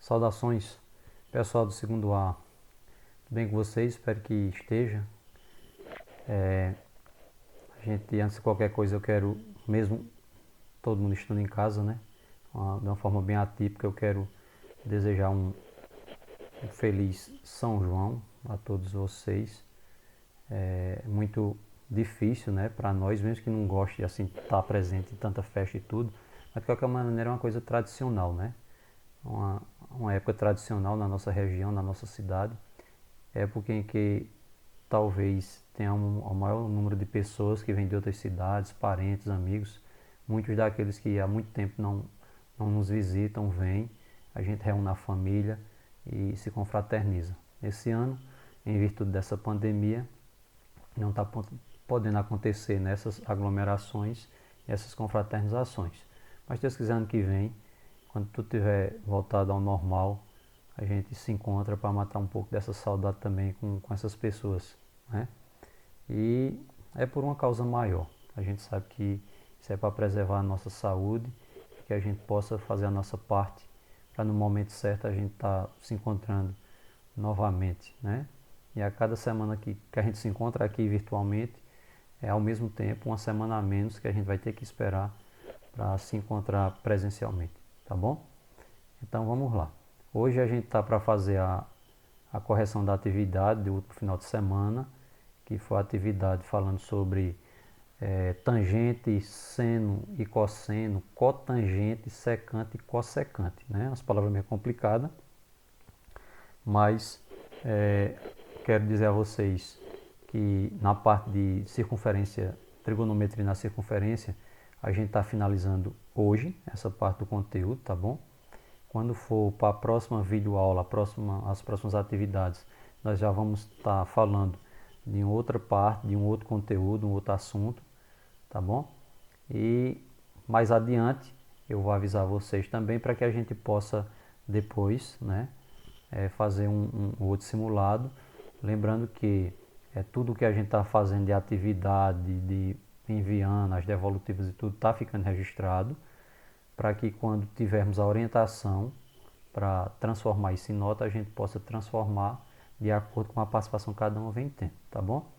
Saudações, pessoal do segundo A. Tudo bem com vocês? Espero que esteja. Antes de qualquer coisa, eu quero, mesmo todo mundo estando em casa, né? De uma forma bem atípica, eu quero desejar um feliz São João a todos vocês. É muito difícil, né, para nós, mesmo que não goste de assim estar presente em tanta festa e tudo, mas de qualquer maneira é uma coisa tradicional, né? Uma época tradicional na nossa região, na nossa cidade, época em que talvez tenha um maior número de pessoas que vêm de outras cidades, parentes, amigos, muitos daqueles que há muito tempo não nos visitam, vêm, a gente reúne a família e se confraterniza. Esse ano, em virtude dessa pandemia, não está podendo acontecer nessas aglomerações, essas confraternizações. Mas Deus quiser, ano que vem, quando tudo estiver voltado ao normal, a gente se encontra para matar um pouco dessa saudade também com essas pessoas, né? E é por uma causa maior. A gente sabe que isso é para preservar a nossa saúde, que a gente possa fazer a nossa parte para no momento certo a gente estar se encontrando novamente, né? E a cada semana que a gente se encontra aqui virtualmente, é ao mesmo tempo uma semana a menos que a gente vai ter que esperar para se encontrar presencialmente, tá bom? Então vamos lá. Hoje a gente está para fazer a correção da atividade do último final de semana, que foi a atividade falando sobre tangente, seno e cosseno, cotangente, secante e cossecante, né? As palavras meio complicadas, mas quero dizer a vocês que na parte de circunferência, trigonometria na circunferência, a gente está finalizando hoje essa parte do conteúdo, tá bom? Quando for para a próxima videoaula, as próximas atividades, nós já vamos estar falando de outra parte, de um outro conteúdo, um outro assunto, tá bom? E mais adiante eu vou avisar vocês também para que a gente possa depois, né, fazer um outro simulado. Lembrando que tudo que a gente está fazendo de atividade, de enviando, as devolutivas e tudo, está ficando registrado, para que quando tivermos a orientação para transformar isso em nota, a gente possa transformar de acordo com a participação que cada um vem tendo, tá bom?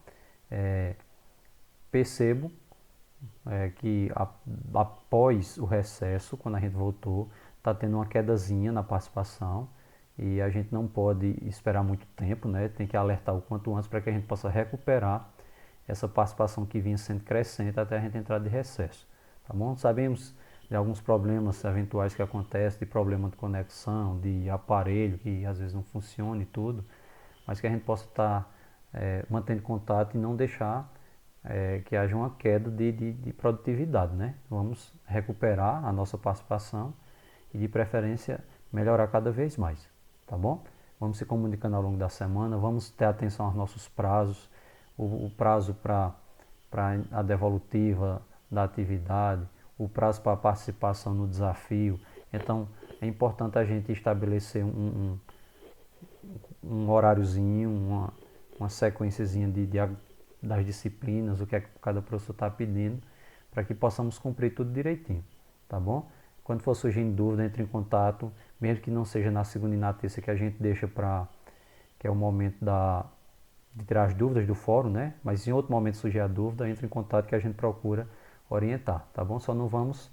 Percebo que após o recesso, quando a gente voltou, está tendo uma quedazinha na participação e a gente não pode esperar muito tempo, né? Tem que alertar o quanto antes para que a gente possa recuperar essa participação que vinha sendo crescente até a gente entrar de recesso, tá bom? Sabemos de alguns problemas eventuais que acontecem, de problema de conexão, de aparelho que às vezes não funciona e tudo, mas que a gente possa estar mantendo contato e não deixar que haja uma queda de produtividade, né? Vamos recuperar a nossa participação e de preferência melhorar cada vez mais, tá bom? Vamos se comunicando ao longo da semana, vamos ter atenção aos nossos prazos, o prazo para a devolutiva da atividade, o prazo para a participação no desafio. Então é importante a gente estabelecer um horáriozinho, uma sequenciazinha das disciplinas, o que é que cada professor está pedindo, para que possamos cumprir tudo direitinho, tá bom? Quando for surgindo dúvida, entre em contato, mesmo que não seja na segunda e na terça que a gente deixa para, que é o momento de tirar as dúvidas do fórum, né? Mas em outro momento surgir a dúvida, entre em contato que a gente procura orientar, tá bom? Só não vamos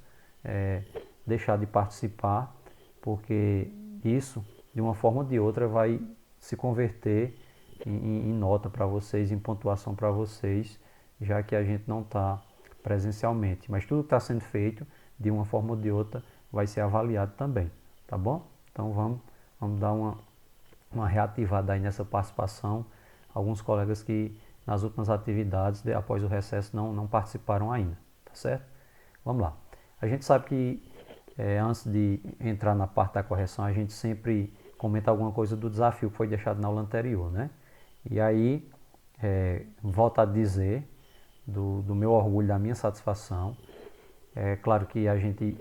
deixar de participar, porque isso, de uma forma ou de outra, vai se converter em nota para vocês, em pontuação para vocês, já que a gente não está presencialmente. Mas tudo que está sendo feito, de uma forma ou de outra, vai ser avaliado também, tá bom? Então vamos dar uma reativada aí nessa participação. Alguns colegas que nas últimas atividades, após o recesso, não participaram ainda, tá certo? Vamos lá. A gente sabe que antes de entrar na parte da correção, a gente sempre comenta alguma coisa do desafio que foi deixado na aula anterior, né? E aí, volto a dizer do meu orgulho, da minha satisfação. É claro que a gente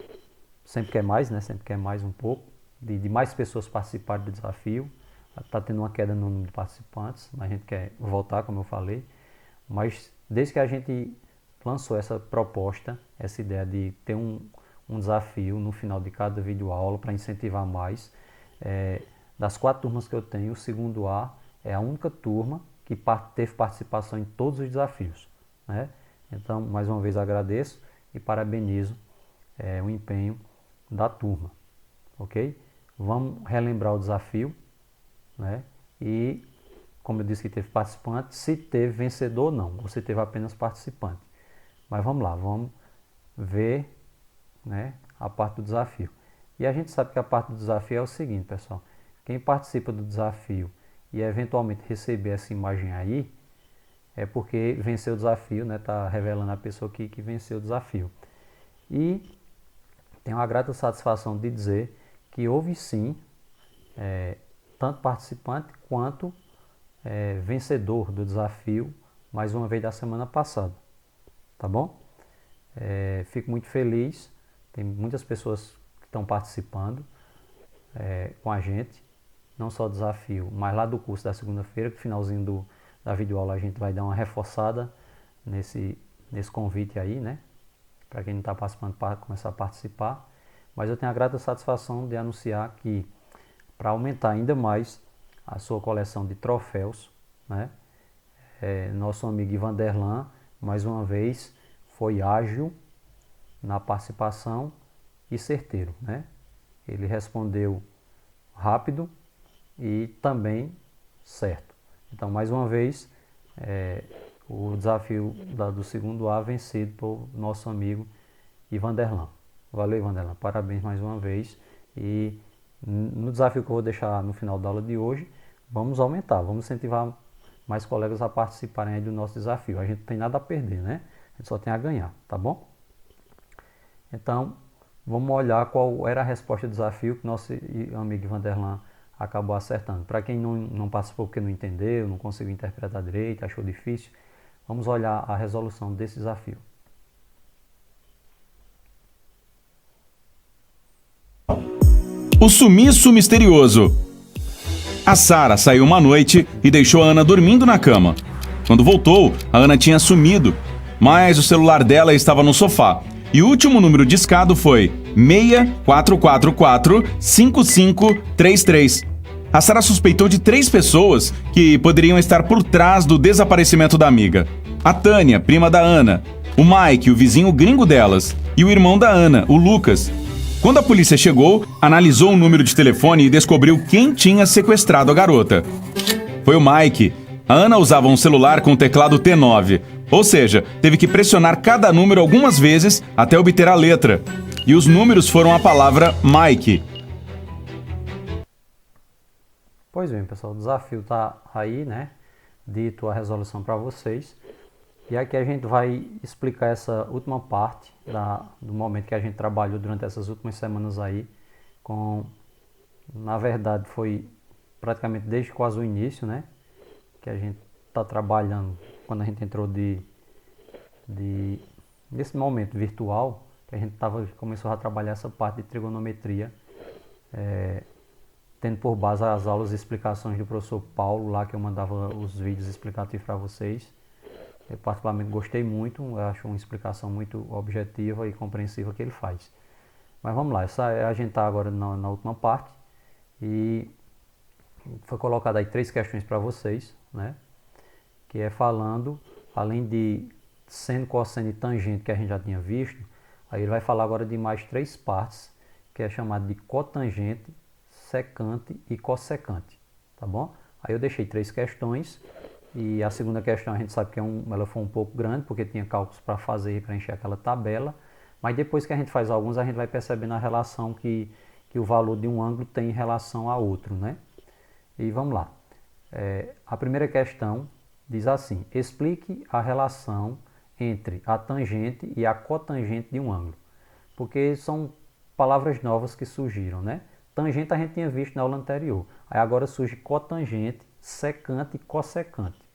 sempre quer mais, né? Sempre quer mais um pouco, de mais pessoas participarem do desafio. Está tendo uma queda no número de participantes, mas a gente quer voltar, como eu falei. Mas desde que a gente lançou essa proposta, essa ideia de ter um desafio no final de cada videoaula para incentivar mais, Das 4 turmas que eu tenho, o segundo A é a única turma que teve participação em todos os desafios, né? Então, mais uma vez agradeço e parabenizo o empenho da turma, ok? Vamos relembrar o desafio, né? E, como eu disse que teve participante, se teve vencedor ou não, ou se teve apenas participante. Mas vamos lá, vamos ver, né, a parte do desafio. E a gente sabe que a parte do desafio é o seguinte, pessoal. Quem participa do desafio e eventualmente receber essa imagem aí, é porque venceu o desafio, né? Está revelando a pessoa que venceu o desafio. E tenho a grata satisfação de dizer que houve sim, tanto participante quanto vencedor do desafio, mais uma vez da semana passada. Tá bom? Fico muito feliz, tem muitas pessoas que estão participando com a gente, não só o desafio, mas lá do curso da segunda-feira, que no finalzinho da videoaula a gente vai dar uma reforçada nesse convite aí, né? Para quem não está participando, para começar a participar. Mas eu tenho a grata satisfação de anunciar que, para aumentar ainda mais a sua coleção de troféus, né? Nosso amigo Ivan Derlan, mais uma vez, foi ágil na participação e certeiro, né? Ele respondeu rápido e também certo. Então, mais uma vez, o desafio do segundo A vencido por nosso amigo Ivan Derlan. Valeu, Ivan Derlan. Parabéns mais uma vez. E no desafio que eu vou deixar no final da aula de hoje, vamos aumentar, vamos incentivar mais colegas a participarem aí do nosso desafio. A gente não tem nada a perder, né? A gente só tem a ganhar, tá bom? Então, vamos olhar qual era a resposta do desafio que nosso amigo Ivan Derlan acabou acertando. Para quem não participou porque não entendeu, não conseguiu interpretar direito, achou difícil, vamos olhar a resolução desse desafio. O sumiço misterioso. A Sara saiu uma noite e deixou a Ana dormindo na cama. Quando voltou, a Ana tinha sumido, mas o celular dela estava no sofá. E o último número discado foi 64445533. A Sara suspeitou de 3 pessoas que poderiam estar por trás do desaparecimento da amiga. A Tânia, prima da Ana, o Mike, o vizinho gringo delas, e o irmão da Ana, o Lucas. Quando a polícia chegou, analisou o número de telefone e descobriu quem tinha sequestrado a garota. Foi o Mike. A Ana usava um celular com teclado T9, ou seja, teve que pressionar cada número algumas vezes até obter a letra. E os números foram a palavra Mike. Pois bem, pessoal, o desafio está aí, né? Dito a resolução para vocês. E aqui a gente vai explicar essa última parte do momento que a gente trabalhou durante essas últimas semanas aí. Na verdade, foi praticamente desde quase o início, né? Que a gente está trabalhando, quando a gente entrou nesse momento virtual, que a gente começou a trabalhar essa parte de trigonometria, tendo por base as aulas e explicações do professor Paulo, lá que eu mandava os vídeos explicativos para vocês. Eu particularmente gostei muito, eu acho uma explicação muito objetiva e compreensiva que ele faz. Mas vamos lá, a gente está agora na última parte e foi colocado aí 3 questões para vocês, né? Que é falando, além de seno, cosseno e tangente que a gente já tinha visto, aí ele vai falar agora de mais 3 partes, que é chamado de cotangente, secante e cossecante, tá bom? Aí eu deixei 3 questões. E a segunda questão a gente sabe que ela foi um pouco grande, porque tinha cálculos para fazer e preencher aquela tabela. Mas depois que a gente faz alguns, a gente vai percebendo a relação que o valor de um ângulo tem em relação a outro, né? E vamos lá. A primeira questão diz assim: explique a relação entre a tangente e a cotangente de um ângulo. Porque são palavras novas que surgiram, né? Tangente a gente tinha visto na aula anterior. Aí agora surge cotangente, secante e cossecante.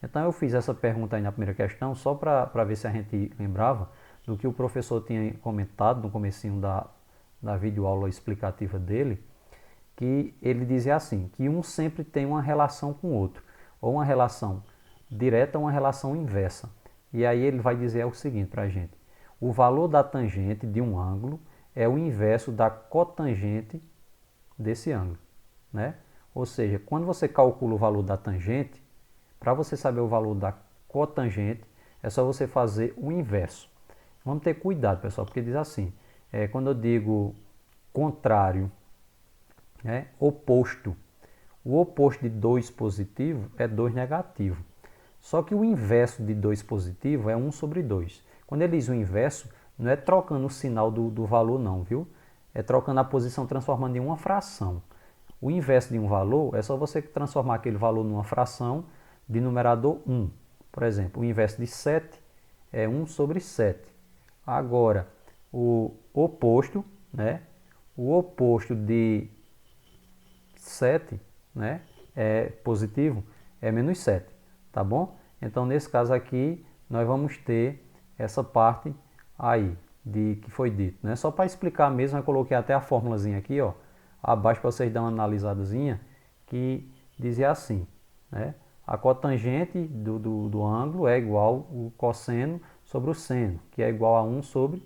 Então eu fiz essa pergunta aí na primeira questão só para ver se a gente lembrava do que o professor tinha comentado no comecinho da videoaula explicativa dele, que ele dizia assim, que um sempre tem uma relação com o outro, ou uma relação direta ou uma relação inversa. E aí ele vai dizer o seguinte para a gente: o valor da tangente de um ângulo é o inverso da cotangente desse ângulo, né? Ou seja, quando você calcula o valor da tangente, para você saber o valor da cotangente, é só você fazer o inverso. Vamos ter cuidado, pessoal, porque diz assim, quando eu digo contrário, né, oposto, o oposto de 2 positivo é 2 negativo. Só que o inverso de 2 positivo é 1 sobre 2. Quando ele diz o inverso, não é trocando o sinal do valor não, viu? É trocando a posição, transformando em uma fração. O inverso de um valor é só você transformar aquele valor numa fração de numerador 1. Por exemplo, o inverso de 7 é 1 sobre 7. Agora, o oposto, né? O oposto de 7, né? É positivo, é menos 7, tá bom? Então, nesse caso aqui, nós vamos ter essa parte aí, que foi dito, né? Só para explicar mesmo, eu coloquei até a formulazinha aqui, ó, abaixo para vocês darem uma analisadazinha, que dizia assim, né? A cotangente do ângulo é igual o cosseno sobre o seno, que é igual a 1 sobre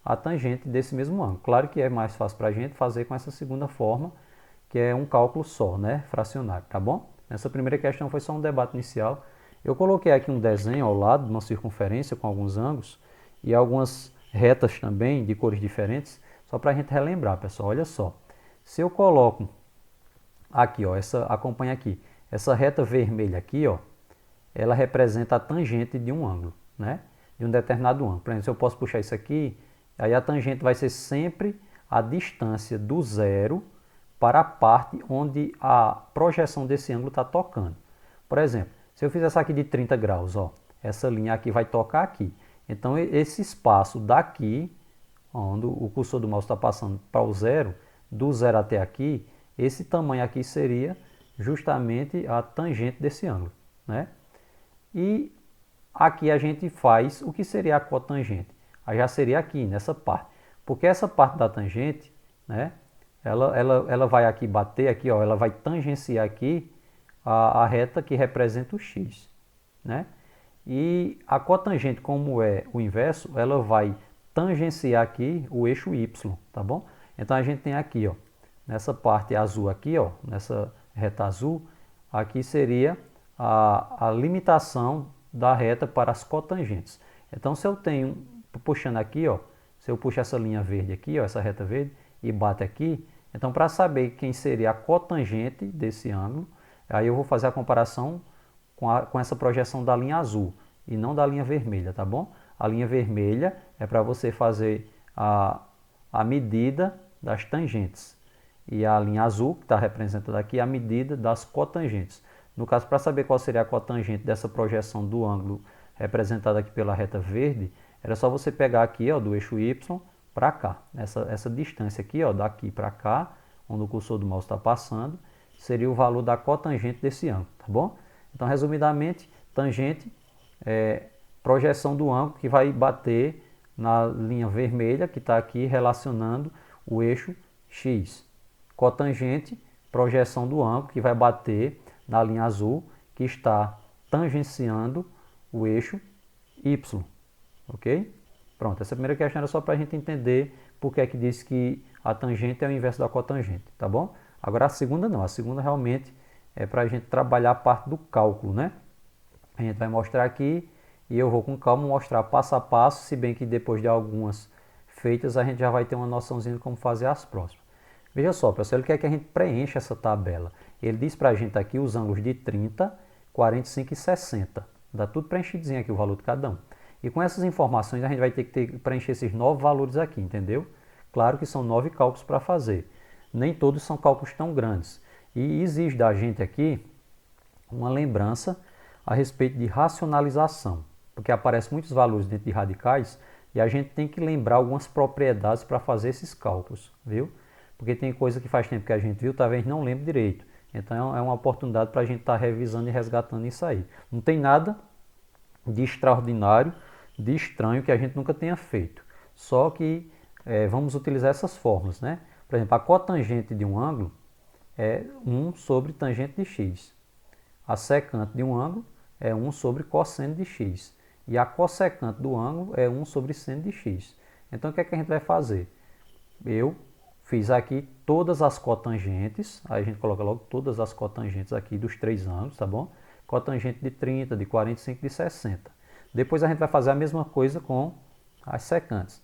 a tangente desse mesmo ângulo. Claro que é mais fácil para a gente fazer com essa segunda forma, que é um cálculo só, né? Fracionário, tá bom? Essa primeira questão foi só um debate inicial. Eu coloquei aqui um desenho ao lado de uma circunferência com alguns ângulos e algumas retas também de cores diferentes, só para a gente relembrar, pessoal. Olha só, se eu coloco aqui, ó, acompanha aqui, essa reta vermelha aqui, ó, ela representa a tangente de um ângulo, né? De um determinado ângulo. Por exemplo, se eu posso puxar isso aqui, aí a tangente vai ser sempre a distância do zero para a parte onde a projeção desse ângulo está tocando. Por exemplo, se eu fizer essa aqui de 30 graus, ó, essa linha aqui vai tocar aqui. Então, esse espaço daqui, onde o cursor do mouse está passando para o zero, do zero até aqui, esse tamanho aqui seria justamente a tangente desse ângulo, né? E aqui a gente faz o que seria a cotangente. Aí já seria aqui, nessa parte. Porque essa parte da tangente, né, ela vai aqui bater, aqui, ó, ela vai tangenciar aqui a reta que representa o x, né? E a cotangente, como é o inverso, ela vai tangenciar aqui o eixo y, tá bom? Então a gente tem aqui, ó, nessa parte azul aqui, ó, nessa reta azul, aqui seria a limitação da reta para as cotangentes. Então se eu tenho, puxando aqui, ó, se eu puxar essa linha verde aqui, ó, essa reta verde, e bate aqui, então para saber quem seria a cotangente desse ângulo, aí eu vou fazer a comparação com essa projeção da linha azul e não da linha vermelha, tá bom? A linha vermelha é para você fazer a medida das tangentes e a linha azul, que está representada aqui, é a medida das cotangentes. No caso, para saber qual seria a cotangente dessa projeção do ângulo representada aqui pela reta verde, era só você pegar aqui, ó, do eixo y para cá. Essa distância aqui, ó, daqui para cá, onde o cursor do mouse está passando, seria o valor da cotangente desse ângulo, tá bom? Então, resumidamente, tangente é projeção do ângulo que vai bater na linha vermelha, que está aqui relacionando o eixo x. Cotangente, projeção do ângulo que vai bater na linha azul, que está tangenciando o eixo y, ok? Pronto, essa primeira questão era só para a gente entender por que é que diz que a tangente é o inverso da cotangente, tá bom? Agora a segunda não, a segunda realmente é para a gente trabalhar a parte do cálculo, né? A gente vai mostrar aqui e eu vou com calma mostrar passo a passo, se bem que depois de algumas feitas a gente já vai ter uma noçãozinha de como fazer as próximas. Veja só, pessoal, ele quer que a gente preencha essa tabela. Ele diz para a gente aqui os ângulos de 30, 45 e 60. Dá tudo preenchidinho aqui o valor de cada um. E com essas informações a gente vai ter que preencher esses 9 valores aqui, entendeu? Claro que são 9 cálculos para fazer. Nem todos são cálculos tão grandes. E exige da gente aqui uma lembrança a respeito de racionalização, porque aparecem muitos valores dentro de radicais e a gente tem que lembrar algumas propriedades para fazer esses cálculos, viu? Porque tem coisa que faz tempo que a gente viu, talvez não lembre direito. Então é uma oportunidade para a gente estar revisando e resgatando isso aí. Não tem nada de extraordinário, de estranho que a gente nunca tenha feito. Só que vamos utilizar essas fórmulas, né? Por exemplo, a cotangente de um ângulo é 1 sobre tangente de x. A secante de um ângulo é 1 sobre cosseno de x. E a cossecante do ângulo é 1 sobre seno de x. Então, o que é que a gente vai fazer? Eu fiz aqui todas as cotangentes, aí a gente coloca logo todas as cotangentes aqui dos 3 ângulos, tá bom? Cotangente de 30, de 45, de 60. Depois a gente vai fazer a mesma coisa com as secantes.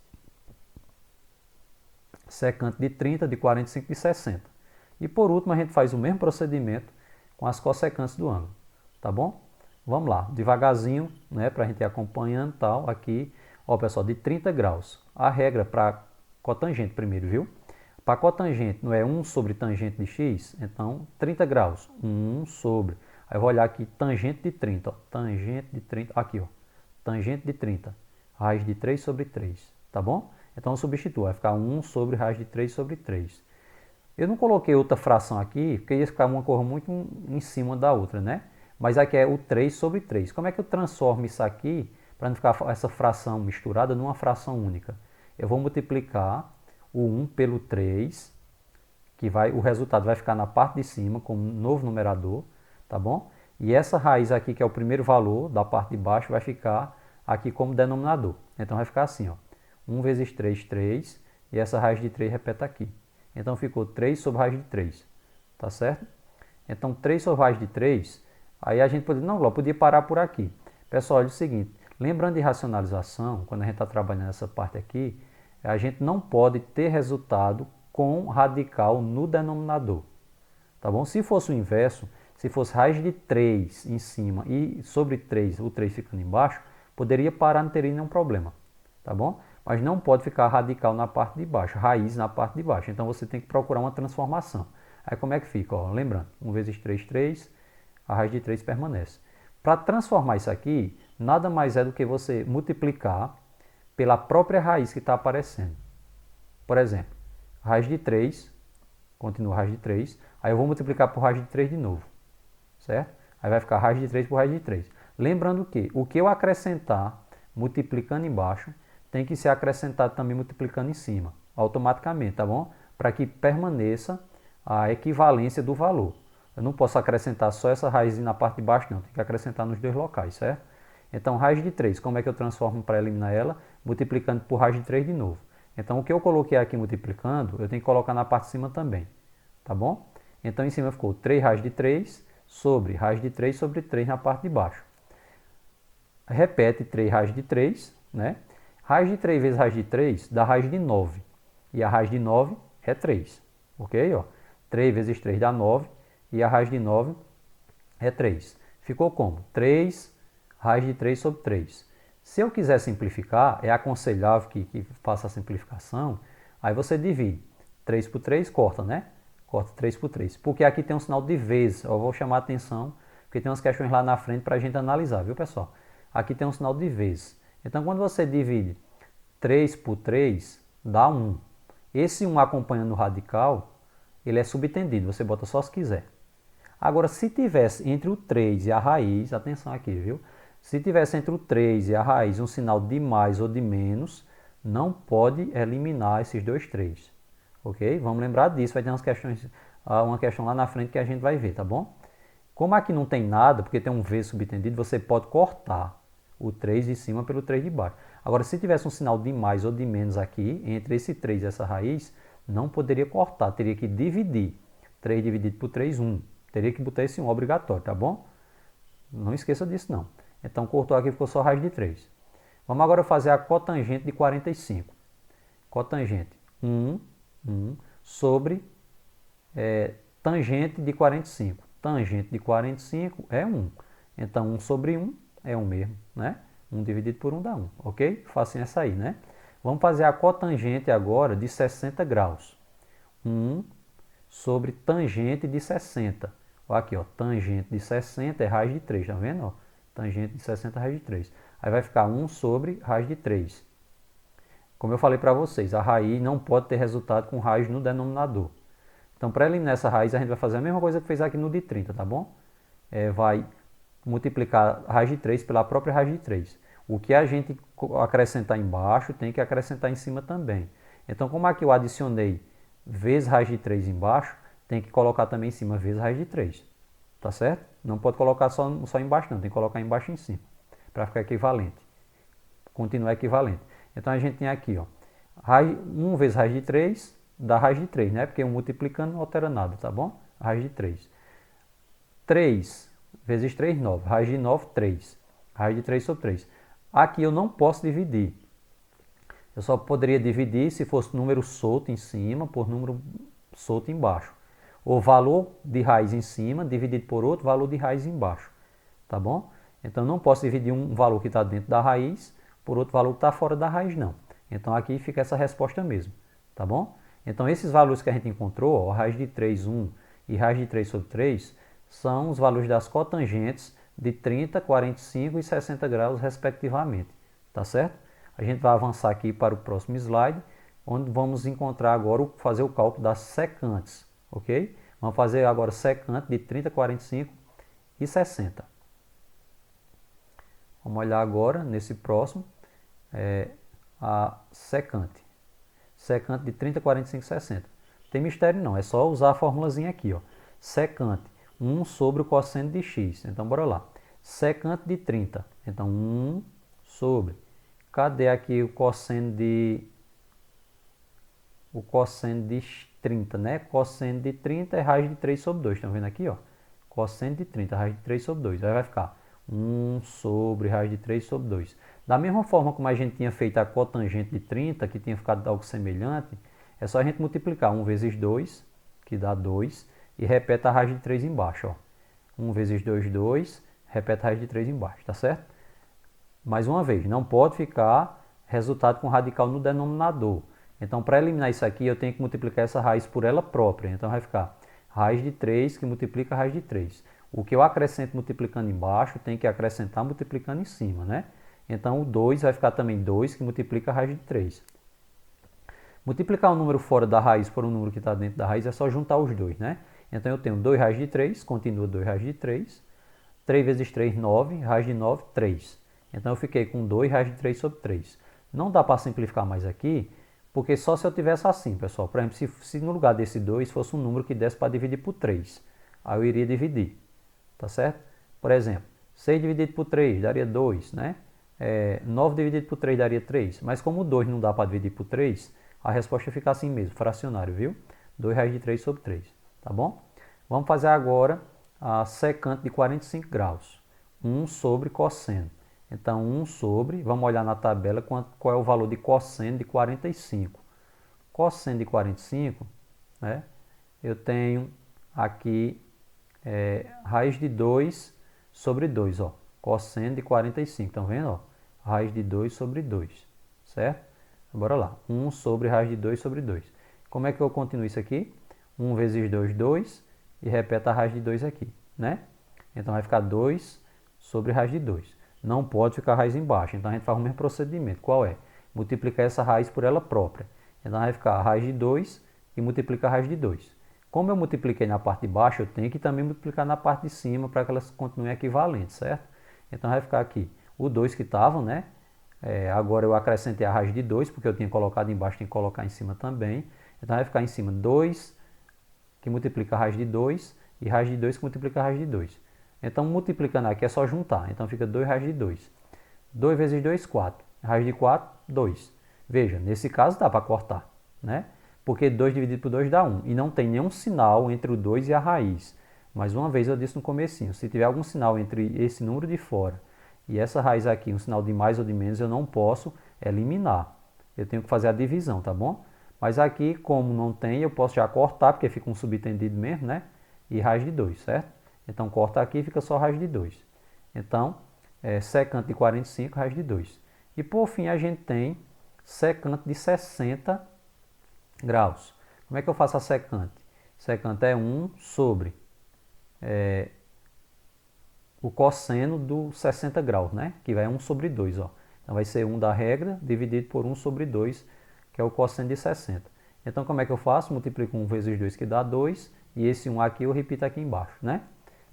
Secante de 30, de 45, de 60. E por último a gente faz o mesmo procedimento com as cossecantes do ângulo, tá bom? Vamos lá, devagarzinho, né, para a gente ir acompanhando e tal. Aqui, ó pessoal, de 30 graus. A regra para cotangente primeiro, viu? Para cotangente não é 1 sobre tangente de x? Então, 30 graus, 1 sobre. Aí eu vou olhar aqui, tangente de 30, ó, tangente de 30, aqui ó, tangente de 30, raiz de 3 sobre 3, tá bom? Então eu substituo, vai ficar 1 sobre raiz de 3 sobre 3. Eu não coloquei outra fração aqui, porque ia ficar uma cor muito em cima da outra, né? Mas aqui é o 3 sobre 3. Como é que eu transformo isso aqui, para não ficar essa fração misturada, numa fração única? Eu vou multiplicar o 1 pelo 3, que o resultado vai ficar na parte de cima, como um novo numerador, tá bom? E essa raiz aqui, que é o primeiro valor da parte de baixo, vai ficar aqui como denominador. Então vai ficar assim, ó, 1 vezes 3, 3, e essa raiz de 3 repete aqui. Então ficou 3 sobre raiz de 3, tá certo? Então 3 sobre raiz de 3, aí a gente podia parar por aqui. Pessoal, olha o seguinte, lembrando de racionalização, quando a gente está trabalhando essa parte aqui, a gente não pode ter resultado com radical no denominador, tá bom? Se fosse o inverso, se fosse raiz de 3 em cima e sobre 3, o 3 ficando embaixo, poderia parar, não teria nenhum problema, tá bom? Mas não pode ficar radical na parte de baixo, raiz na parte de baixo. Então você tem que procurar uma transformação. Aí como é que fica? Ó, lembrando, 1 vezes 3, 3, a raiz de 3 permanece. Para transformar isso aqui, nada mais é do que você multiplicar pela própria raiz que está aparecendo. Por exemplo, raiz de 3, continua raiz de 3, aí eu vou multiplicar por raiz de 3 de novo, certo? Aí vai ficar raiz de 3 por raiz de 3. Lembrando que o que eu acrescentar multiplicando embaixo, tem que ser acrescentado também multiplicando em cima, automaticamente, tá bom? Para que permaneça a equivalência do valor. Eu não posso acrescentar só essa raiz na parte de baixo, não. Tem que acrescentar nos dois locais, certo? Então, raiz de 3, como é que eu transformo para eliminar ela? Multiplicando por raiz de 3 de novo. Então, o que eu coloquei aqui multiplicando, eu tenho que colocar na parte de cima também, tá bom? Então, em cima ficou 3 raiz de 3 sobre raiz de 3 sobre 3 na parte de baixo. Repete 3 raiz de 3, né? Raiz de 3 vezes raiz de 3 dá raiz de 9. E a raiz de 9 é 3. Ok? Ó, 3 vezes 3 dá 9. E a raiz de 9 é 3. Ficou como? 3 raiz de 3 sobre 3. Se eu quiser simplificar, é aconselhável que faça a simplificação. Aí você divide. 3 por 3 corta, né? Corta 3 por 3. Porque aqui tem um sinal de vezes. Eu vou chamar a atenção, porque tem umas questões lá na frente para a gente analisar, viu, pessoal? Aqui tem um sinal de vezes. Então, quando você divide 3 por 3, dá 1. Esse 1 acompanhando o radical, ele é subtendido, você bota só se quiser. Agora, se tivesse entre o 3 e a raiz, atenção aqui, viu? Se tivesse entre o 3 e a raiz um sinal de mais ou de menos, não pode eliminar esses dois 3. Ok? Vamos lembrar disso, vai ter uma questão lá na frente que a gente vai ver, tá bom? Como aqui não tem nada, porque tem um V subtendido, você pode cortar o 3 de cima pelo 3 de baixo. Agora, se tivesse um sinal de mais ou de menos aqui, entre esse 3 e essa raiz, não poderia cortar, teria que dividir. 3 dividido por 3, 1. Teria que botar esse 1 obrigatório, tá bom? Não esqueça disso, não. Então, cortou aqui, ficou só raiz de 3. Vamos agora fazer a cotangente de 45. Cotangente 1 sobre tangente de 45. Tangente de 45 é 1. Então, 1 sobre 1 é 1 mesmo, né? 1 dividido por 1 dá 1, ok? Facinho essa aí, né? Vamos fazer a cotangente agora de 60 graus. 1 sobre tangente de 60. Olha aqui, ó, tangente de 60 é raiz de 3, tá vendo? Ó, tangente de 60 é raiz de 3. Aí vai ficar 1 sobre raiz de 3. Como eu falei para vocês, a raiz não pode ter resultado com raiz no denominador. Então, para eliminar essa raiz, a gente vai fazer a mesma coisa que fez aqui no de 30, tá bom? Vai multiplicar a raiz de 3 pela própria raiz de 3. O que a gente acrescentar embaixo, tem que acrescentar em cima também. Então, como aqui eu adicionei vezes raiz de 3 embaixo, tem que colocar também em cima vezes raiz de 3. Tá certo? Não pode colocar só embaixo não, tem que colocar embaixo e em cima, para ficar equivalente. Continua equivalente. Então, a gente tem aqui, ó, 1 vezes raiz de 3, da raiz de 3, né? Porque um multiplicando não altera nada, tá bom? Raiz de 3. 3 vezes 3, 9. Raiz de 9, 3. Raiz de 3 sobre 3. Aqui eu não posso dividir. Eu só poderia dividir se fosse número solto em cima por número solto embaixo. Ou valor de raiz em cima dividido por outro valor de raiz embaixo. Tá bom? Então não posso dividir um valor que está dentro da raiz por outro valor que está fora da raiz, não. Então aqui fica essa resposta mesmo. Tá bom? Então esses valores que a gente encontrou, ó, raiz de 3, 1 e raiz de 3 sobre 3, são os valores das cotangentes de 30, 45 e 60 graus, respectivamente. Tá certo? A gente vai avançar aqui para o próximo slide, onde vamos encontrar agora, fazer o cálculo das secantes. Ok? Vamos fazer agora secante de 30, 45 e 60. Vamos olhar agora, nesse próximo, a secante. Secante de 30, 45 e 60. Não tem mistério não, é só usar a formulazinha aqui, ó. Secante, 1 sobre o cosseno de x. Então, bora lá. Secante de 30. Então, 1 sobre. Cadê aqui o cosseno de 30, né? Cosseno de 30 é raiz de 3 sobre 2. Estão vendo aqui, ó? Cosseno de 30, raiz de 3 sobre 2. Aí vai ficar 1 sobre raiz de 3 sobre 2. Da mesma forma como a gente tinha feito a cotangente de 30, que tinha ficado algo semelhante, é só a gente multiplicar 1 vezes 2, que dá 2, e repete a raiz de 3 embaixo, ó. 1 vezes 2, 2, repete a raiz de 3 embaixo, tá certo? Mais uma vez, não pode ficar resultado com radical no denominador. Então, para eliminar isso aqui, eu tenho que multiplicar essa raiz por ela própria. Então, vai ficar raiz de 3 que multiplica a raiz de 3. O que eu acrescento multiplicando embaixo, tem que acrescentar multiplicando em cima, né? Então, o 2 vai ficar também 2 que multiplica a raiz de 3. Multiplicar um número fora da raiz por um número que está dentro da raiz é só juntar os dois, né? Então, eu tenho 2 raiz de 3, continua 2 raiz de 3. 3 vezes 3, 9, raiz de 9, 3. Então, eu fiquei com 2 raiz de 3 sobre 3. Não dá para simplificar mais aqui, porque só se eu tivesse assim, pessoal. Por exemplo, se no lugar desse 2 fosse um número que desse para dividir por 3. Aí eu iria dividir, tá certo? Por exemplo, 6 dividido por 3 daria 2, né? 9 dividido por 3 daria 3. Mas como o 2 não dá para dividir por 3, a resposta fica assim mesmo, fracionário, viu? 2 raiz de 3 sobre 3, tá bom? Vamos fazer agora a secante de 45 graus. 1 sobre cosseno. Então, 1 sobre, vamos olhar na tabela qual é o valor de cosseno de 45. Cosseno de 45, né? Eu tenho aqui raiz de 2 sobre 2, ó. Cosseno de 45, estão vendo? Ó? Raiz de 2 sobre 2, certo? Bora lá. 1 sobre raiz de 2 sobre 2. Como é que eu continuo isso aqui? 1 vezes 2, 2, e repete a raiz de 2 aqui, né? Então, vai ficar 2 sobre raiz de 2. Não pode ficar raiz embaixo, então a gente faz o mesmo procedimento. Qual é? Multiplicar essa raiz por ela própria. Então vai ficar a raiz de 2 e multiplica a raiz de 2. Como eu multipliquei na parte de baixo, eu tenho que também multiplicar na parte de cima para que elas continuem equivalentes, certo? Então vai ficar aqui o 2 que estavam, né? Agora eu acrescentei a raiz de 2, porque eu tinha colocado embaixo, tem que colocar em cima também. Então vai ficar em cima 2 que multiplica a raiz de 2 e raiz de 2 que multiplica a raiz de 2. Então, multiplicando aqui é só juntar. Então, fica 2 raiz de 2. 2 vezes 2, 4. Raiz de 4, 2. Veja, nesse caso dá para cortar, né? Porque 2 dividido por 2 dá 1. E não tem nenhum sinal entre o 2 e a raiz. Mais uma vez eu disse no comecinho, se tiver algum sinal entre esse número de fora e essa raiz aqui, um sinal de mais ou de menos, eu não posso eliminar. Eu tenho que fazer a divisão, tá bom? Mas aqui, como não tem, eu posso já cortar, porque fica um subentendido mesmo, né? E raiz de 2, certo? Então, corta aqui e fica só raiz de 2. Então, secante de 45, raiz de 2. E, por fim, a gente tem secante de 60 graus. Como é que eu faço a secante? Secante é 1 sobre o cosseno do 60 graus, né? Que vai 1 sobre 2, ó. Então, vai ser 1 da regra dividido por 1 sobre 2, que é o cosseno de 60. Então, como é que eu faço? Multiplico 1 vezes 2, que dá 2. E esse 1 aqui eu repito aqui embaixo, né?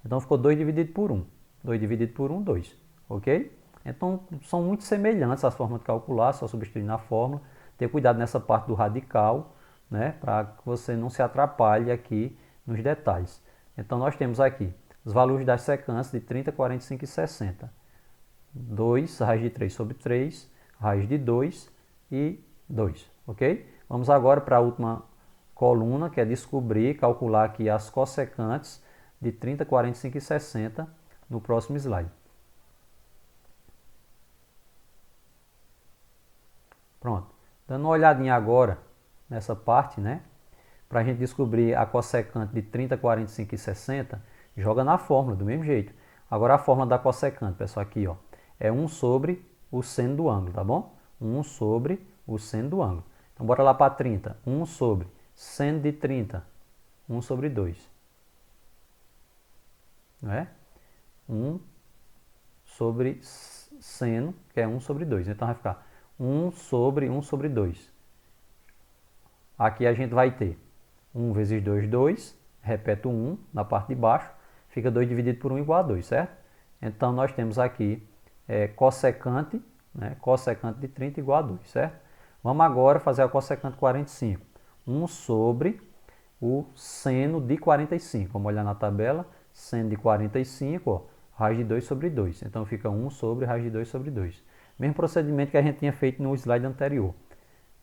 Então, ficou 2 dividido por 1. 2 dividido por 1, 2. Ok? Então, são muito semelhantes as formas de calcular, só substituir na fórmula. Ter cuidado nessa parte do radical, né? Para que você não se atrapalhe aqui nos detalhes. Então, nós temos aqui os valores das secâncias de 30, 45 e 60. 2, raiz de 3 sobre 3, raiz de 2 e 2. Ok? Vamos agora para a última coluna, que é descobrir, calcular aqui as cossecantes de 30, 45 e 60 no próximo slide. Pronto. Dando uma olhadinha agora nessa parte, né? Para a gente descobrir a cossecante de 30, 45 e 60, joga na fórmula, do mesmo jeito. Agora a fórmula da cossecante, pessoal, aqui, ó, é 1 sobre o seno do ângulo, tá bom? 1 sobre o seno do ângulo. Então, bora lá para 30. 1 sobre seno de 30, 1 sobre 2. Não é? 1 sobre seno, que é 1 sobre 2. Então, vai ficar 1 sobre 2. Aqui a gente vai ter 1 vezes 2, 2. Repete o 1 na parte de baixo. Fica 2 dividido por 1 igual a 2, certo? Então, nós temos aqui cossecante, né? Cossecante de 30 igual a 2, certo? Vamos agora fazer a cossecante de 45. 1 sobre o seno de 45. Vamos olhar na tabela. Seno de 45, ó, raiz de 2 sobre 2. Então, fica 1 sobre raiz de 2 sobre 2. Mesmo procedimento que a gente tinha feito no slide anterior.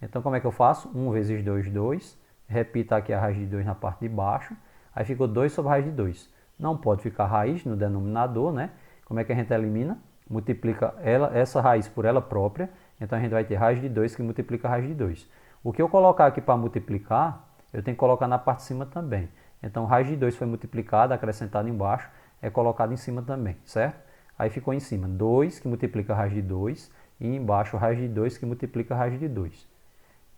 Então, como é que eu faço? 1 vezes 2, 2. Repita aqui a raiz de 2 na parte de baixo. Aí ficou 2 sobre raiz de 2. Não pode ficar raiz no denominador, né? Como é que a gente elimina? Multiplica essa raiz por ela própria. Então, a gente vai ter raiz de 2 que multiplica a raiz de 2. O que eu colocar aqui para multiplicar, eu tenho que colocar na parte de cima também. Então, raiz de 2 foi multiplicada, acrescentada embaixo, é colocado em cima também, certo? Aí ficou em cima 2 que multiplica a raiz de 2 e embaixo raiz de 2 que multiplica a raiz de 2.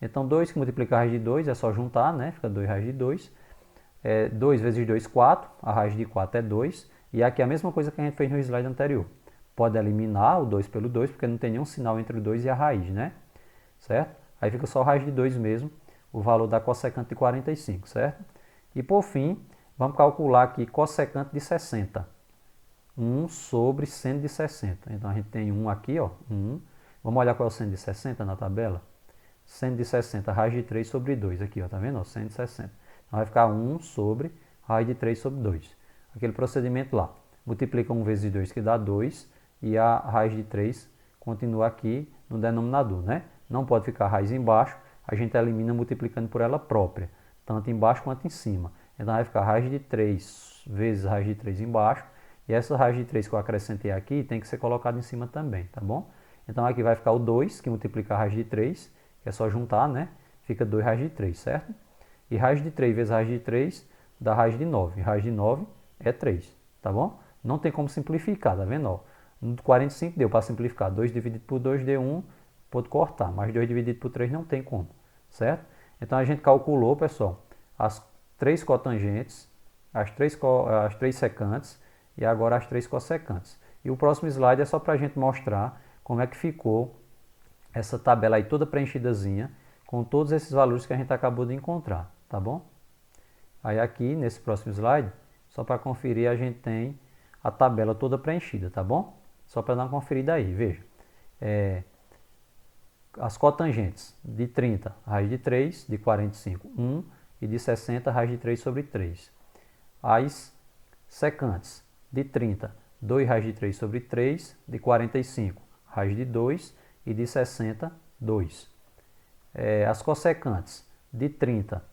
Então, 2 que multiplica a raiz de 2 é só juntar, né? Fica 2 raiz de 2. 2 vezes 2, 4. A raiz de 4 é 2. E aqui é a mesma coisa que a gente fez no slide anterior. Pode eliminar o 2 pelo 2, porque não tem nenhum sinal entre o 2 e a raiz, né? Certo? Aí fica só raiz de 2 mesmo, o valor da cossecante de 45, certo? E por fim, vamos calcular aqui cossecante de 60. 1 sobre seno de 60. Então, a gente tem 1 aqui, ó, 1. Vamos olhar qual é o seno de 60 na tabela? Seno de 60, raiz de 3 sobre 2. Aqui, ó, tá vendo? Ó, seno de 60. Então, vai ficar 1 sobre raiz de 3 sobre 2. Aquele procedimento lá. Multiplica 1 vezes 2, que dá 2. E a raiz de 3 continua aqui no denominador, né? Não pode ficar raiz embaixo. A gente elimina multiplicando por ela própria, tanto embaixo quanto em cima. Então, vai ficar raiz de 3 vezes raiz de 3 embaixo. E essa raiz de 3 que eu acrescentei aqui tem que ser colocada em cima também, tá bom? Então, aqui vai ficar o 2, que multiplica a raiz de 3, que é só juntar, né? Fica 2 raiz de 3, certo? E raiz de 3 vezes raiz de 3 dá raiz de 9. E raiz de 9 é 3, tá bom? Não tem como simplificar, tá vendo? Ó, no 45 deu para simplificar. 2 dividido por 2 deu 1, pode cortar. Mas 2 dividido por 3 não tem como, certo? Então, a gente calculou, pessoal, as 3 cotangentes, as 3 secantes e agora as 3 cossecantes. E o próximo slide é só para a gente mostrar como é que ficou essa tabela aí toda preenchidazinha com todos esses valores que a gente acabou de encontrar, tá bom? Aí aqui, nesse próximo slide, só para conferir, a gente tem a tabela toda preenchida, tá bom? Só para dar uma conferida aí, veja. As cotangentes de 30, raiz de 3, de 45, 1, e de 60, raiz de 3 sobre 3. As secantes de 30, 2 raiz de 3 sobre 3, de 45, raiz de 2, e de 60, 2. As cossecantes de 30,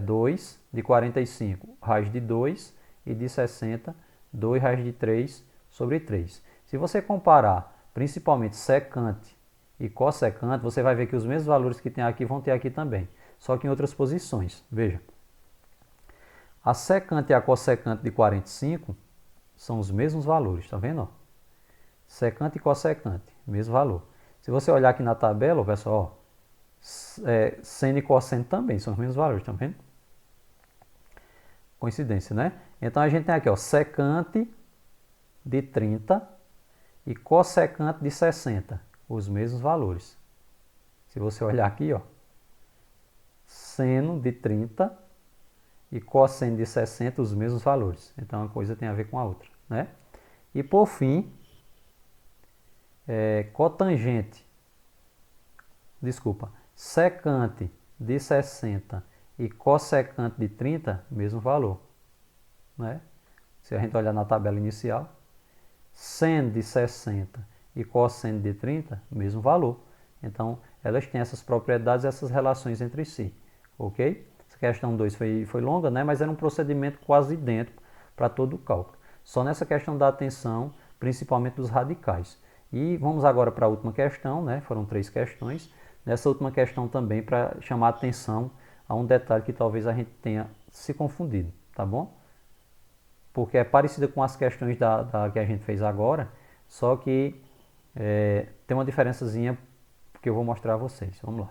2, de 45, raiz de 2, e de 60, 2 raiz de 3 sobre 3. Se você comparar principalmente secante e cossecante, você vai ver que os mesmos valores que tem aqui vão ter aqui também, só que em outras posições. Veja, a secante e a cossecante de 45 são os mesmos valores, tá vendo? Ó? Secante e cossecante, mesmo valor. Se você olhar aqui na tabela, pessoal, seno e cosseno também são os mesmos valores, tá vendo? Coincidência, né? Então a gente tem aqui, ó, secante de 30 e cossecante de 60, os mesmos valores. Se você olhar aqui, ó, seno de 30 e cosseno de 60, os mesmos valores. Então, uma coisa tem a ver com a outra, né? E, por fim, secante de 60 e cossecante de 30, mesmo valor, né? Se a gente olhar na tabela inicial, seno de 60 e cosseno de 30, mesmo valor. Então, elas têm essas propriedades, essas relações entre si. ok? Essa questão 2 foi longa, né? Mas era um procedimento quase idêntico para todo o cálculo. Só nessa questão da tensão, principalmente dos radicais. E vamos agora para a última questão, né? Foram 3 questões. Nessa última questão também para chamar a atenção a um detalhe que talvez a gente tenha se confundido, tá bom? Porque é parecida com as questões que a gente fez agora, só que tem uma diferençazinha que eu vou mostrar a vocês. Vamos lá.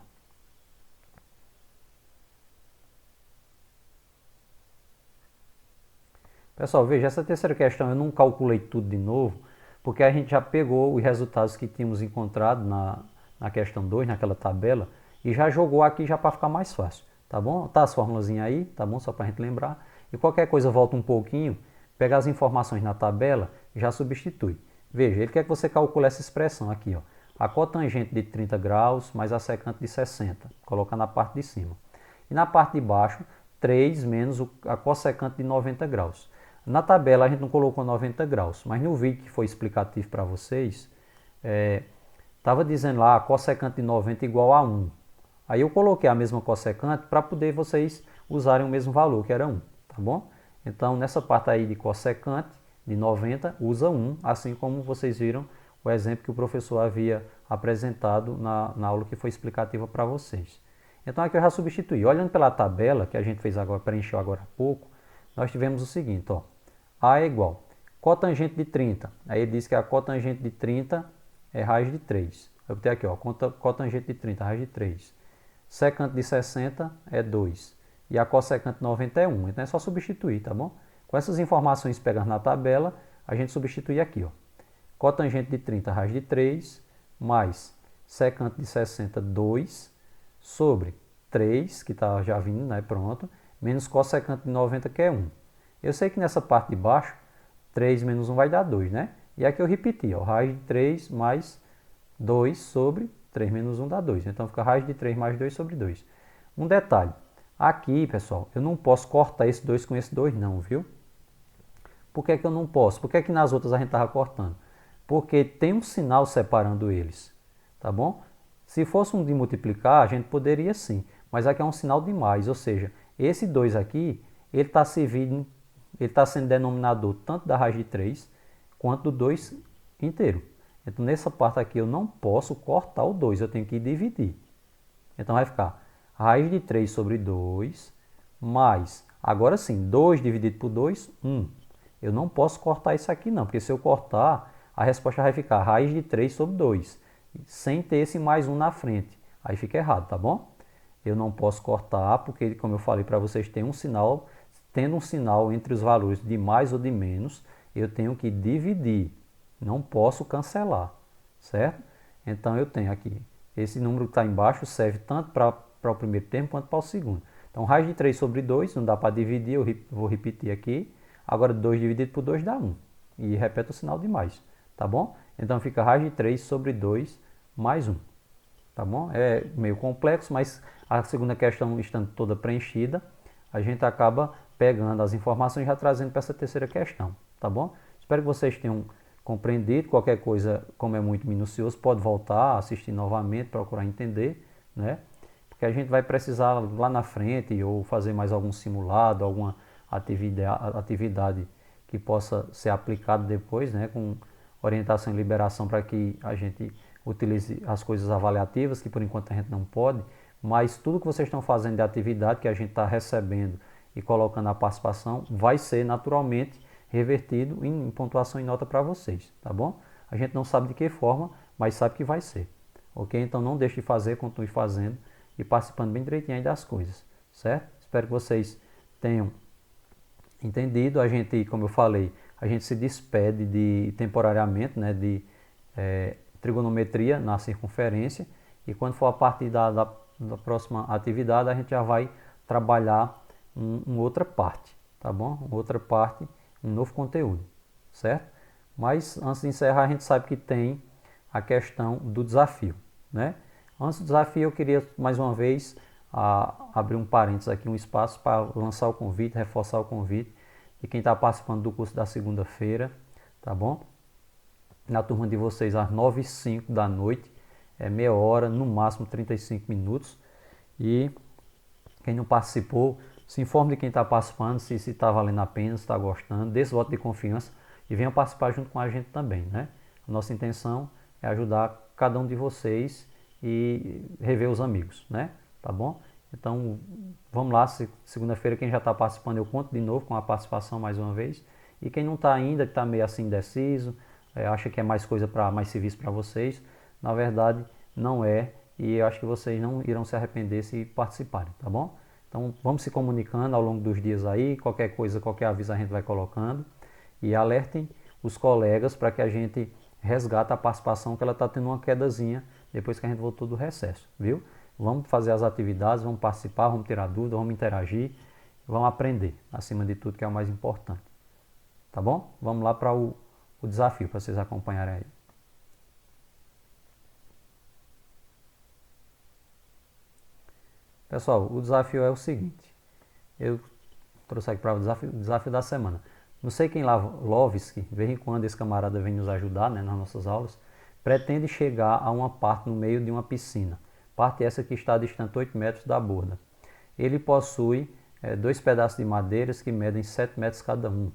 Pessoal, veja, essa terceira questão eu não calculei tudo de novo, porque a gente já pegou os resultados que tínhamos encontrado na questão 2, naquela tabela, e já jogou aqui já para ficar mais fácil, tá bom? Tá as formulazinhas aí, tá bom? Só para a gente lembrar. E qualquer coisa volta um pouquinho, pega as informações na tabela e já substitui. Veja, ele quer que você calcule essa expressão aqui, ó. A cotangente de 30 graus mais a secante de 60. Coloca na parte de cima. E na parte de baixo, 3 menos a cossecante de 90 graus. Na tabela a gente não colocou 90 graus, mas no vídeo que foi explicativo para vocês, estava dizendo lá a cossecante de 90 igual a 1. Aí eu coloquei a mesma cossecante para poder vocês usarem o mesmo valor, que era 1, tá bom? Então nessa parte aí de cossecante de 90, usa 1, assim como vocês viram o exemplo que o professor havia apresentado na aula que foi explicativa para vocês. Então aqui eu já substituí. Olhando pela tabela que a gente fez agora, preencheu agora há pouco, nós tivemos o seguinte, ó. A é igual cotangente de 30. Aí ele diz que a cotangente de 30 é raiz de 3. Eu botei aqui, ó, cotangente de 30, raiz de 3. Secante de 60 é 2. E a cossecante de 90 é 1. Então é só substituir, tá bom? Com essas informações pegadas na tabela, a gente substitui aqui, ó. Cotangente de 30, raiz de 3, mais secante de 60, 2, sobre 3, que está já vindo, né, pronto, menos cossecante de 90, que é 1. Eu sei que nessa parte de baixo, 3 menos 1 vai dar 2, né? E aqui eu repeti, ó, raiz de 3 mais 2 sobre 3 menos 1 dá 2. Então fica raiz de 3 mais 2 sobre 2. Um detalhe, aqui, pessoal, eu não posso cortar esse 2 com esse 2 não, viu? Por que eu não posso? Por que nas outras a gente estava cortando? Porque tem um sinal separando eles, tá bom? Se fosse um de multiplicar, a gente poderia sim, mas aqui é um sinal de mais, ou seja, esse 2 aqui, ele está sendo denominador tanto da raiz de 3 quanto do 2 inteiro. Então, nessa parte aqui eu não posso cortar o 2, eu tenho que dividir. Então, vai ficar raiz de 3 sobre 2, mais, agora sim, 2 dividido por 2, 1. Eu não posso cortar isso aqui não, porque se eu cortar, a resposta vai ficar raiz de 3 sobre 2, sem ter esse mais 1 na frente. Aí fica errado, tá bom? Eu não posso cortar, porque, como eu falei para vocês, tem um sinal. Tendo um sinal entre os valores de mais ou de menos, eu tenho que dividir. Não posso cancelar, certo? Então, eu tenho aqui, esse número que está embaixo serve tanto para o primeiro termo quanto para o segundo. Então, raiz de 3 sobre 2, não dá para dividir, eu vou repetir aqui. Agora, 2 dividido por 2 dá 1. E repete o sinal de mais, tá bom? Então, fica raiz de 3 sobre 2 mais 1. Tá bom? É meio complexo, mas a segunda questão estando toda preenchida, a gente acaba pegando as informações e já trazendo para essa terceira questão, tá bom? Espero que vocês tenham compreendido. Qualquer coisa, como é muito minucioso, pode voltar, assistir novamente, procurar entender, né? Porque a gente vai precisar lá na frente ou fazer mais algum simulado, alguma atividade que possa ser aplicada depois, né? Com orientação e liberação para que a gente utilize as coisas avaliativas, que por enquanto a gente não pode, mas tudo que vocês estão fazendo de atividade que a gente está recebendo e colocando a participação, vai ser naturalmente revertido em pontuação e nota para vocês, tá bom? A gente não sabe de que forma, mas sabe que vai ser, ok? Então não deixe de fazer, continue fazendo e participando bem direitinho aí das coisas, certo? Espero que vocês tenham entendido. A gente, como eu falei, a gente se despede temporariamente, né, de trigonometria na circunferência, e quando for a partir da próxima atividade, a gente já vai trabalhar uma outra parte, tá bom? Outra parte, um novo conteúdo, certo? Mas antes de encerrar, a gente sabe que tem a questão do desafio, né? Antes do desafio, eu queria mais uma vez abrir um parênteses aqui, um espaço para lançar o convite, reforçar o convite de quem está participando do curso da segunda-feira, tá bom? Na turma de vocês às 9h05 da noite, meia hora, no máximo 35 minutos, e Quem não participou, se informe de quem está participando, se está valendo a pena, se está gostando, dê esse voto de confiança e venha participar junto com a gente também, né? A nossa intenção é ajudar cada um de vocês e rever os amigos, né? Tá bom? Então, vamos lá, segunda-feira quem já está participando eu conto de novo com a participação mais uma vez. E quem não está ainda, que está meio assim indeciso, acha que é mais coisa para mais serviço para vocês, na verdade não é, e eu acho que vocês não irão se arrepender se participarem, tá bom? Então vamos se comunicando ao longo dos dias aí, qualquer coisa, qualquer aviso a gente vai colocando e alertem os colegas para que a gente resgate a participação, que ela está tendo uma quedazinha depois que a gente voltou do recesso, viu? Vamos fazer as atividades, vamos participar, vamos tirar dúvida, vamos interagir, vamos aprender, acima de tudo, que é o mais importante. Tá bom? Vamos lá para o desafio, para vocês acompanharem aí. Pessoal, o desafio é o seguinte. Eu trouxe aqui para o desafio da semana. Não sei quem lá, Lovski, de vez em quando esse camarada vem nos ajudar, né, nas nossas aulas, pretende chegar a uma parte no meio de uma piscina. Parte essa que está distante 8 metros da borda. Ele possui 2 pedaços de madeiras que medem 7 metros cada um.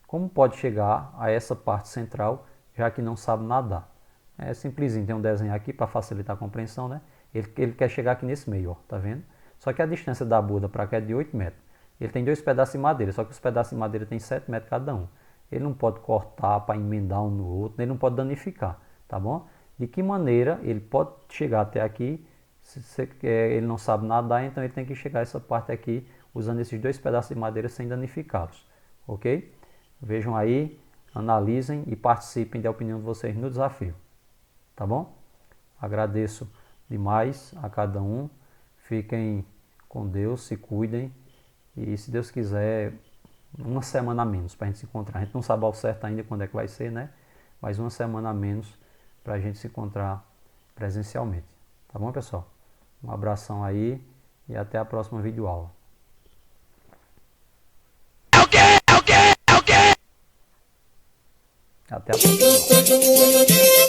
Como pode chegar a essa parte central, já que não sabe nadar? É simplesinho, tem um desenho aqui para facilitar a compreensão, né? Ele quer chegar aqui nesse meio, ó, tá vendo? Só que a distância da borda para cá é de 8 metros. Ele tem 2 pedaços de madeira, só que os pedaços de madeira tem 7 metros cada um. Ele não pode cortar para emendar um no outro, ele não pode danificar, tá bom? De que maneira ele pode chegar até aqui? Se ele não sabe nadar, então ele tem que chegar a essa parte aqui usando esses 2 pedaços de madeira sem danificá-los, ok? Vejam aí, analisem e participem da opinião de vocês no desafio, tá bom? Agradeço demais a cada um, fiquem com Deus, se cuidem e se Deus quiser, uma semana a menos para a gente se encontrar. A gente não sabe ao certo ainda quando é que vai ser, né? Mas uma semana a menos para a gente se encontrar presencialmente, tá bom, pessoal? Um abração aí e até a próxima videoaula. Até a próxima.